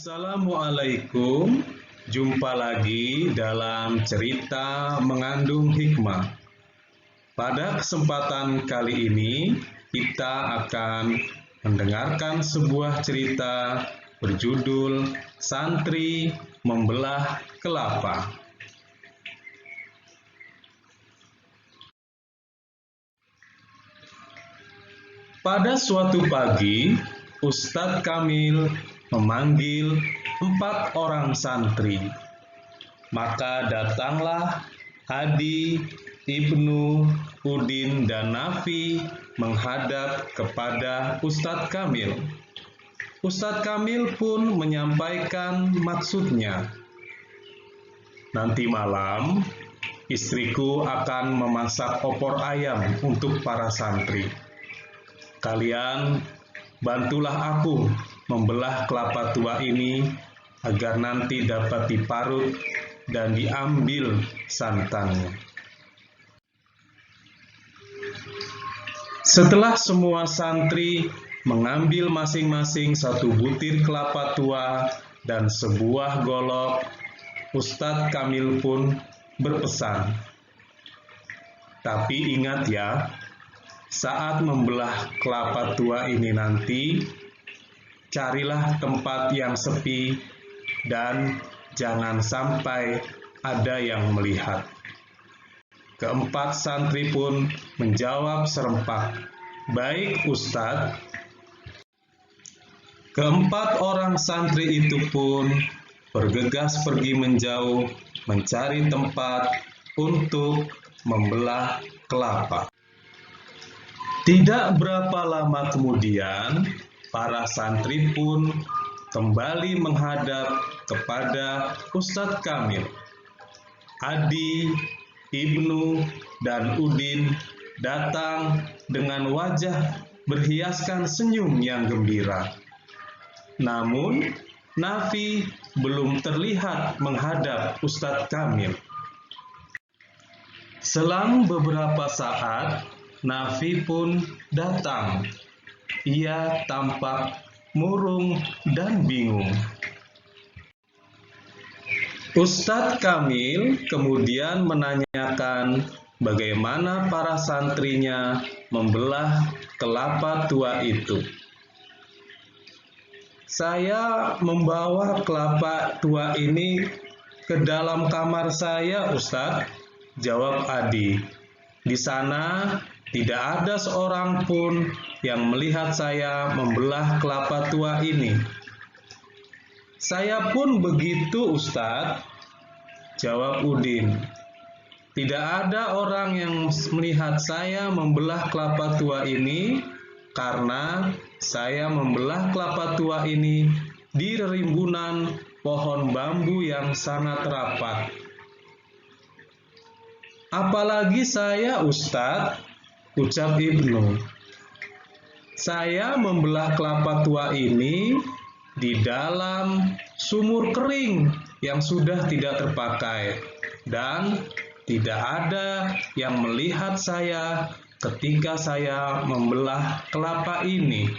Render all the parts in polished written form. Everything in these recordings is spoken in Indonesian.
Assalamualaikum, jumpa lagi dalam cerita mengandung hikmah. Pada kesempatan kali ini, kita akan mendengarkan sebuah cerita berjudul Santri Membelah Kelapa. Pada suatu pagi, Ustadz Kamil memanggil 4 orang santri. Maka datanglah Hadi, Ibnu, Udin, dan Nafi menghadap kepada Ustadz Kamil. Ustadz Kamil pun menyampaikan maksudnya. Nanti malam, istriku akan memasak opor ayam untuk para santri. Kalian bantulah aku membelah kelapa tua ini agar nanti dapat diparut dan diambil santannya. Setelah semua santri mengambil masing-masing 1 butir kelapa tua dan sebuah golok, Ustadz Kamil pun berpesan, "Tapi ingat ya, saat membelah kelapa tua ini nanti, carilah tempat yang sepi dan jangan sampai ada yang melihat." Keempat santri pun menjawab serempak, "Baik, Ustadz." Keempat orang santri itu pun bergegas pergi menjauh mencari tempat untuk membelah kelapa. Tidak berapa lama kemudian, para santri pun kembali menghadap kepada Ustadz Kamil. Hadi, Ibnu, dan Udin datang dengan wajah berhiaskan senyum yang gembira. Namun, Nafi belum terlihat menghadap Ustadz Kamil. Selang beberapa saat, Nafi pun datang. Ia tampak murung dan bingung. Ustadz Kamil kemudian menanyakan bagaimana para santrinya membelah kelapa tua itu. "Saya membawa kelapa tua ini ke dalam kamar saya, Ustadz," jawab Adi. "Di sana tidak ada seorang pun yang melihat saya membelah kelapa tua ini." "Saya pun begitu, Ustadz," jawab Udin. "Tidak ada orang yang melihat saya membelah kelapa tua ini karena saya membelah kelapa tua ini di rimbunan pohon bambu yang sangat rapat." "Apalagi saya, Ustadz," ucap Ibnu. "Saya membelah kelapa tua ini di dalam sumur kering yang sudah tidak terpakai, dan tidak ada yang melihat saya ketika saya membelah kelapa ini."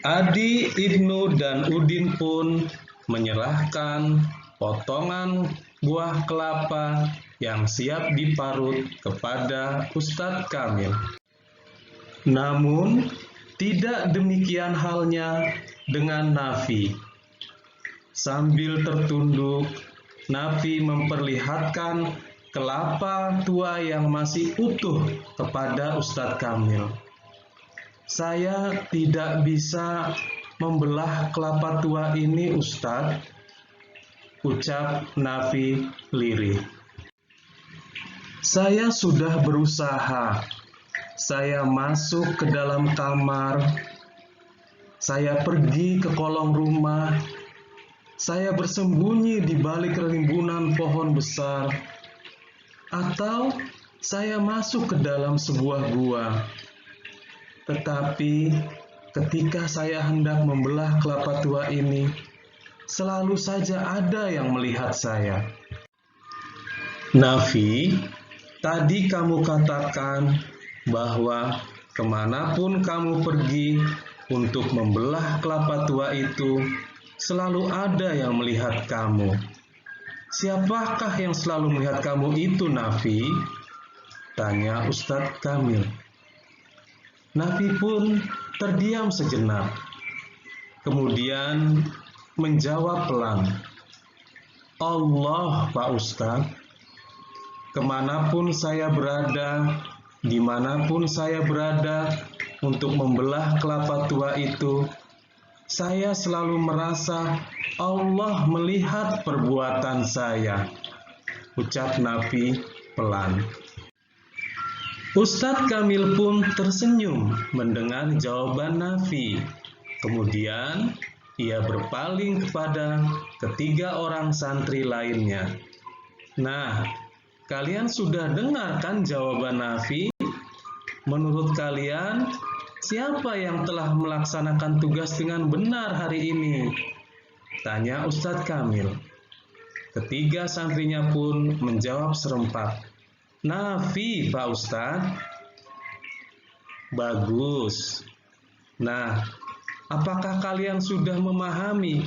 Adi, Ibnu, dan Udin pun menyerahkan potongan buah kelapa yang siap diparut kepada Ustadz Kamil. Namun, tidak demikian halnya dengan Nafi. Sambil tertunduk, Nafi memperlihatkan kelapa tua yang masih utuh kepada Ustadz Kamil. "Saya tidak bisa membelah kelapa tua ini, Ustadz," ucap Nafi lirih. "Saya sudah berusaha. Saya masuk ke dalam kamar, saya pergi ke kolong rumah, saya bersembunyi di balik rimbunan pohon besar, atau saya masuk ke dalam sebuah gua. Tetapi ketika saya hendak membelah kelapa tua ini, selalu saja ada yang melihat saya." "Nafi, tadi kamu katakan bahwa kemanapun kamu pergi, untuk membelah kelapa tua itu, selalu ada yang melihat kamu. Siapakah yang selalu melihat kamu itu, Nafi? Tanya Ustadz Kamil. Nafi pun terdiam sejenak. Kemudian menjawab pelan, Allah, Pak Ustadz. Kemanapun saya berada, dimanapun saya berada, untuk membelah kelapa tua itu, saya selalu merasa Allah melihat perbuatan saya, ucap Nafi pelan. Ustadz Kamil pun tersenyum mendengar jawaban Nafi. Kemudian ia berpaling kepada ketiga orang santri lainnya. Nah, kalian sudah dengar kan jawaban Nafi? Menurut kalian, siapa yang telah melaksanakan tugas dengan benar hari ini? Tanya Ustadz Kamil. Ketiga santrinya pun menjawab serempak, Nafi, Pak Ustadz. Bagus. Nah, apakah kalian sudah memahami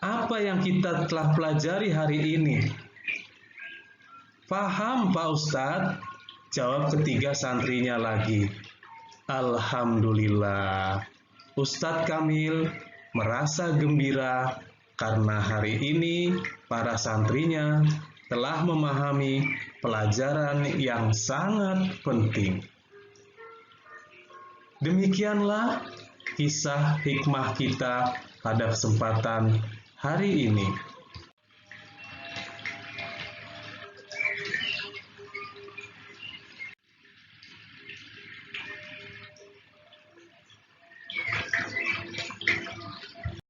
apa yang kita telah pelajari hari ini? Paham, Pak Ustadz, jawab ketiga santrinya lagi. Alhamdulillah. Ustadz Kamil merasa gembira karena hari ini para santrinya telah memahami pelajaran yang sangat penting. Demikianlah kisah hikmah kita pada kesempatan hari ini.